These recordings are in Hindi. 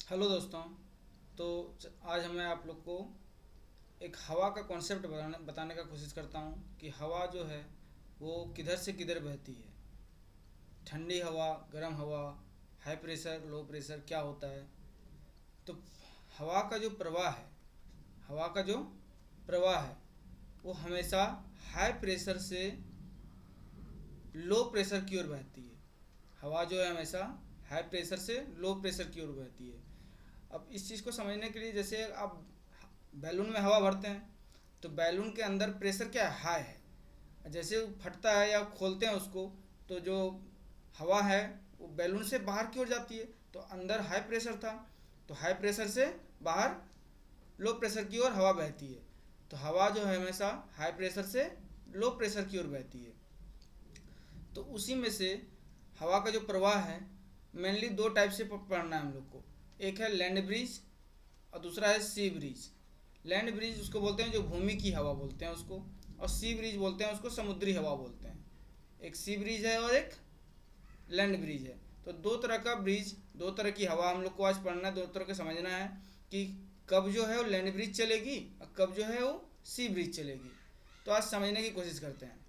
हेलो दोस्तों। तो आज मैं आप लोग को एक हवा का कॉन्सेप्ट बताने का कोशिश करता हूँ कि हवा जो है वो किधर से किधर बहती है। ठंडी हवा, गर्म हवा, हाई प्रेशर, लो प्रेशर क्या होता है। तो हवा का जो प्रवाह है हवा का जो प्रवाह है वो हमेशा हाई प्रेशर से लो प्रेशर की ओर बहती है। हवा जो है हमेशा हाई प्रेशर से लो प्रेशर की ओर बहती है। अब इस चीज़ को समझने के लिए जैसे आप बैलून में हवा भरते हैं तो बैलून के अंदर प्रेशर क्या है, हाई है। जैसे वो फटता है या खोलते हैं उसको तो जो हवा है वो बैलून से बाहर की ओर जाती है। तो अंदर हाई प्रेशर था तो हाई प्रेशर से बाहर लो प्रेशर की ओर हवा बहती है। तो हवा जो है हमेशा हाई प्रेशर से लो प्रेशर की ओर बहती है। तो उसी में से हवा का जो प्रवाह है मेनली दो टाइप से पढ़ना है हम लोग को। एक है लैंड ब्रिज और दूसरा है सी ब्रिज। लैंड ब्रिज उसको बोलते हैं जो भूमि की हवा बोलते हैं उसको, और सी ब्रिज बोलते हैं उसको समुद्री हवा बोलते हैं। एक सी ब्रिज है और एक लैंड ब्रिज है। तो दो तरह का ब्रिज, दो तरह की हवा हम लोग को आज पढ़ना है, दो तरह के समझना है कि कब जो है वो लैंड ब्रिज चलेगी और कब जो है वो सी ब्रिज चलेगी। तो आज समझने की कोशिश करते हैं।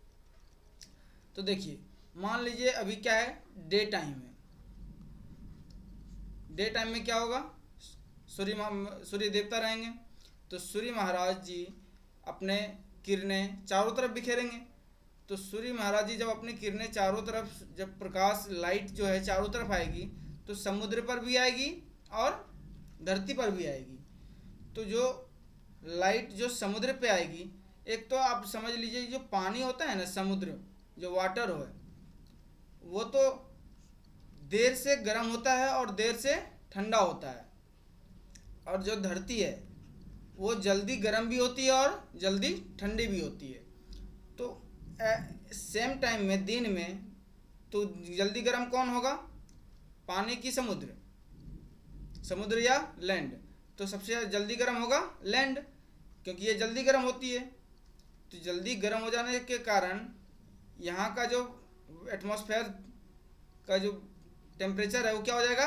तो देखिए, मान लीजिए अभी क्या है, डे टाइम है। डे टाइम में क्या होगा, सूर्य देवता रहेंगे। तो सूर्य महाराज जी अपने किरणें चारों तरफ बिखेरेंगे। तो सूर्य महाराज जी जब अपनी किरणें चारों तरफ, जब प्रकाश लाइट जो है चारों तरफ आएगी तो समुद्र पर भी आएगी और धरती पर भी आएगी। तो जो लाइट जो समुद्र पे आएगी, एक तो आप समझ लीजिए जो पानी होता है ना, समुद्र जो वाटर हो है वो तो देर से गर्म होता है और देर से ठंडा होता है। और जो धरती है वो जल्दी गर्म भी होती है और जल्दी ठंडी भी होती है। तो सेम टाइम में दिन में तो जल्दी गर्म कौन होगा, पानी की समुद्र, समुद्र या लैंड। तो सबसे जल्दी गर्म होगा लैंड, क्योंकि ये जल्दी गर्म होती है। तो जल्दी गर्म हो जाने के कारण यहाँ का जो एटमॉस्फेयर का जो टेम्परेचर है वो क्या हो जाएगा,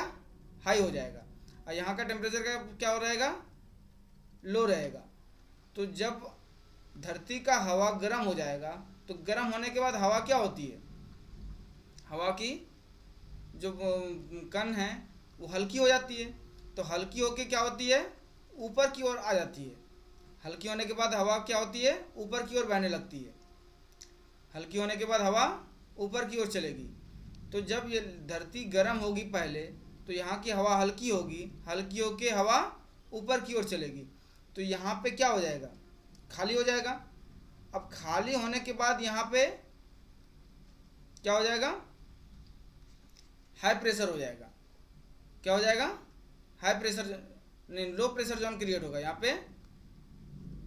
हाई हो जाएगा। और यहाँ का टेम्परेचर का क्या हो रहेगा, लो रहेगा। तो जब धरती का हवा गर्म हो जाएगा तो गर्म होने के बाद हवा क्या होती है, हवा की जो कण है वो हल्की हो जाती है। तो हल्की होके क्या होती है, ऊपर की ओर आ जाती है। हल्की होने के बाद हवा क्या होती है, ऊपर की ओर बहने लगती है। हल्की होने के बाद हवा ऊपर की ओर चलेगी। तो जब ये धरती गर्म होगी पहले तो यहाँ की हवा हल्की होगी, हल्की होके हवा ऊपर की ओर चलेगी। तो यहाँ पे क्या हो जाएगा, खाली हो जाएगा। अब खाली होने के बाद यहाँ पे क्या हो जाएगा, हाई प्रेशर हो जाएगा। क्या हो जाएगा, हाई प्रेशर नहीं, लो प्रेशर जोन क्रिएट होगा। यहाँ पे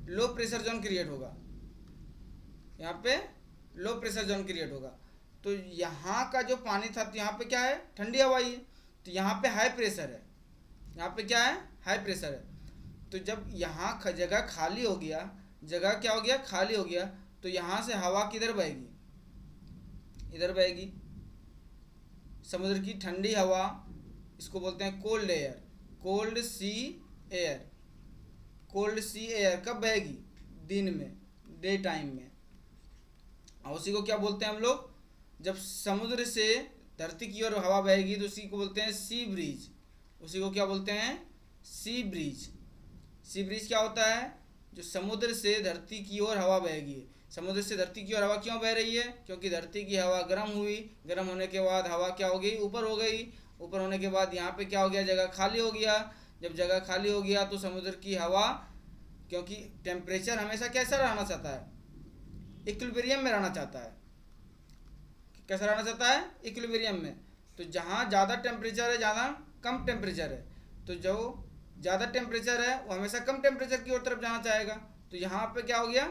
लो प्रेशर जोन क्रिएट होगा, यहाँ पे लो प्रेशर जोन क्रिएट होगा। तो यहाँ का जो पानी था तो यहाँ पे क्या है, ठंडी हवा ही है। तो यहाँ पे हाई प्रेशर है, यहाँ पे क्या है, हाई प्रेशर है। तो जब यहाँ जगह खाली हो गया, जगह क्या हो गया, खाली हो गया, तो यहाँ से हवा किधर बहेगी, इधर बहेगी। समुद्र की ठंडी हवा, इसको बोलते हैं कोल्ड एयर, कोल्ड सी एयर। कोल्ड सी एयर कब बहेगी, दिन में, डे टाइम में। और उसी को क्या बोलते हैं हम लोग, जब समुद्र से धरती की ओर हवा बहेगी तो उसी को बोलते हैं सी ब्रिज। उसी को क्या बोलते हैं, सी ब्रिज। सी ब्रिज क्या होता है, जो समुद्र से धरती की ओर हवा बहेगी। समुद्र से धरती की ओर हवा क्यों बह रही है, क्योंकि धरती की हवा गर्म हुई, गर्म होने के बाद हवा क्या हो गई, ऊपर हो गई। ऊपर होने के बाद यहाँ पे क्या हो गया, जगह खाली हो गया। जब जगह खाली हो गया तो समुद्र की हवा, क्योंकि टेम्परेचर हमेशा कैसा रहना चाहता है, इक्विलिब्रियम में रहना चाहता है। कैसा रहना चाहता है, इक्विलिब्रियम में। तो जहाँ ज़्यादा टेम्परेचर है, ज़्यादा कम टेम्परेचर है, तो जो ज़्यादा टेम्परेचर है वो हमेशा कम टेम्परेचर की ओर तरफ जाना चाहेगा। तो यहाँ पे क्या हो गया,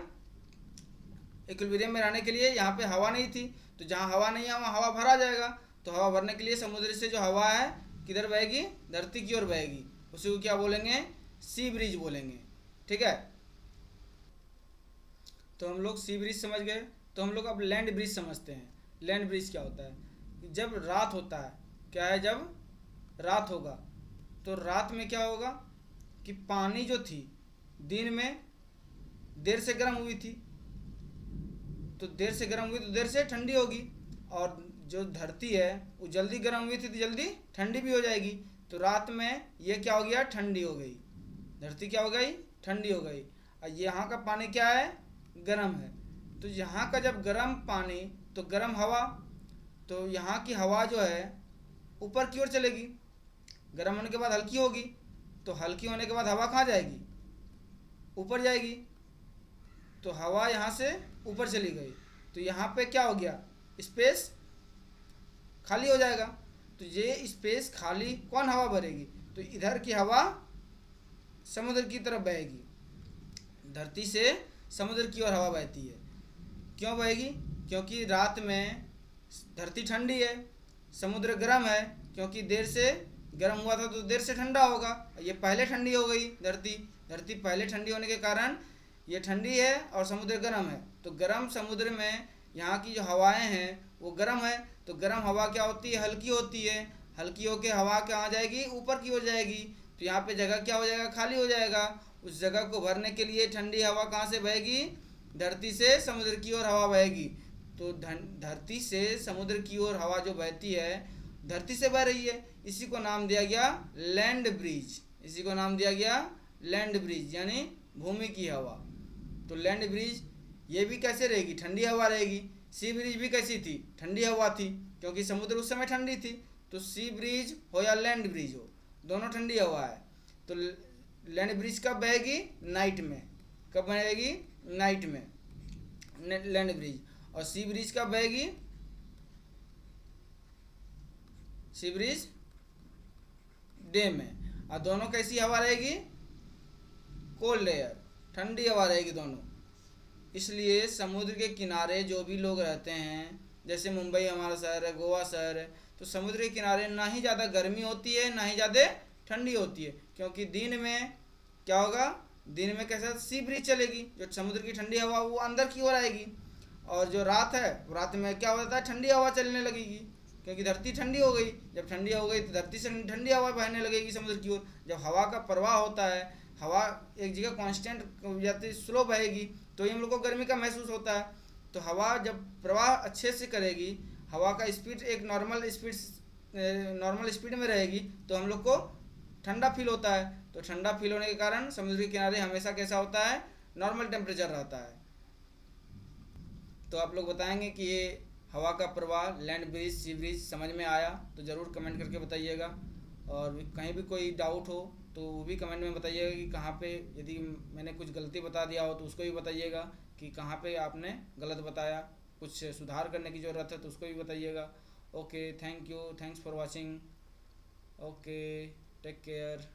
इक्विलिब्रियम में रहने के लिए यहाँ पे हवा नहीं थी, तो जहाँ हवा नहीं है वहाँ हवा भरा जाएगा। तो हवा भरने के लिए समुद्र से जो हवा है किधर बहेगी, धरती की ओर बहेगी। उसी को क्या बोलेंगे, सी ब्रिज बोलेंगे। ठीक है, तो हम लोग सी ब्रिज समझ गए। तो हम लोग अब लैंड ब्रिज समझते हैं। लैंड ब्रिज क्या होता है, जब रात होता है, क्या है, जब रात होगा तो रात में क्या होगा कि पानी जो थी दिन में देर से गर्म हुई थी, तो देर से गर्म हुई तो देर से ठंडी होगी, और जो धरती है वो जल्दी गर्म हुई थी तो जल्दी ठंडी भी हो जाएगी। तो रात में ये क्या हो गया, ठंडी हो गई, धरती क्या हो गई, ठंडी हो गई। और यहाँ का पानी क्या है, गर्म है। तो यहाँ का जब गर्म पानी तो गर्म हवा, तो यहाँ की हवा जो है ऊपर की ओर चलेगी, गर्म होने के बाद हल्की होगी, तो हल्की होने के बाद हवा कहाँ जाएगी, ऊपर जाएगी। तो हवा यहाँ से ऊपर चली गई, तो यहाँ पे क्या हो गया, स्पेस खाली हो जाएगा। तो ये स्पेस खाली कौन हवा भरेगी, तो इधर की हवा समुद्र की तरफ बहेगी, धरती से समुद्र की ओर हवा बहती है। क्यों बहेगी, क्योंकि रात में धरती ठंडी है, समुद्र गर्म है, क्योंकि देर से गर्म हुआ था तो देर से ठंडा होगा। ये पहले ठंडी हो गई, धरती पहले ठंडी होने के कारण ये ठंडी है और समुद्र गर्म है। तो गर्म समुद्र में यहाँ की जो हवाएं हैं वो गर्म है, तो गर्म हवा क्या होती है, हल्की होती है, हल्की होकर हवा कहाँ जाएगी, ऊपर की ओर जाएगी। तो यहाँ पे जगह क्या हो जाएगा, खाली हो जाएगा। उस जगह को भरने के लिए ठंडी हवा कहाँ से बहेगी, धरती से समुद्र की ओर हवा बहेगी। तो धरती से समुद्र की ओर हवा जो बहती है, धरती से बह रही है, इसी को नाम दिया गया लैंड ब्रिज, इसी को नाम दिया गया लैंड ब्रिज, यानी भूमि की हवा। तो लैंड ब्रिज ये भी कैसे रहेगी, ठंडी हवा रहेगी। सी ब्रिज भी कैसी थी, ठंडी हवा थी, क्योंकि समुद्र उस समय ठंडी थी। तो सी ब्रिज हो या लैंड ब्रिज हो, दोनों ठंडी हवा है। तो लैंड ब्रिज कब बहेगी, नाइट में, कब बहेगी, नाइट में लैंड ब्रिज। और सी ब्रिज कब बहेगी, सी ब्रिज डे में। और दोनों कैसी हवा रहेगी, कोल्ड एयर, ठंडी हवा रहेगी दोनों। इसलिए समुद्र के किनारे जो भी लोग रहते हैं, जैसे मुंबई हमारा शहर है, गोवा शहर है, तो समुद्र के किनारे ना ही ज़्यादा गर्मी होती है ना ही ज़्यादा ठंडी होती है, क्योंकि दिन में क्या होगा, दिन में कैसा सी ब्रिज चलेगी, जो समुद्र की ठंडी हवा वो अंदर की ओर आएगी। और जो रात है, रात में क्या होता है, ठंडी हवा चलने लगेगी, क्योंकि धरती ठंडी हो गई। जब ठंडी हो गई तो धरती से ठंडी हवा बहने लगेगी समुद्र की ओर। जब हवा का प्रवाह होता है, हवा एक जगह कांस्टेंट जाती स्लो बहेगी, तो ही हम लोग को गर्मी का महसूस होता है। तो हवा जब प्रवाह अच्छे से करेगी, हवा का स्पीड एक नॉर्मल स्पीड में रहेगी, तो हम लोग को ठंडा फील होता है। तो ठंडा फील होने के कारण समुद्र के किनारे हमेशा कैसा होता है, नॉर्मल टेम्परेचर रहता है। तो आप लोग बताएंगे कि ये हवा का प्रवाह, लैंड ब्रिज, सी ब्रिज समझ में आया तो ज़रूर कमेंट करके बताइएगा। और कहीं भी कोई डाउट हो तो वो भी कमेंट में बताइएगा कि कहाँ पे, यदि मैंने कुछ गलती बता दिया हो तो उसको भी बताइएगा कि कहाँ पे आपने गलत बताया, कुछ सुधार करने की ज़रूरत है तो उसको भी बताइएगा। Okay, thank you, thanks for watching. Okay, take care.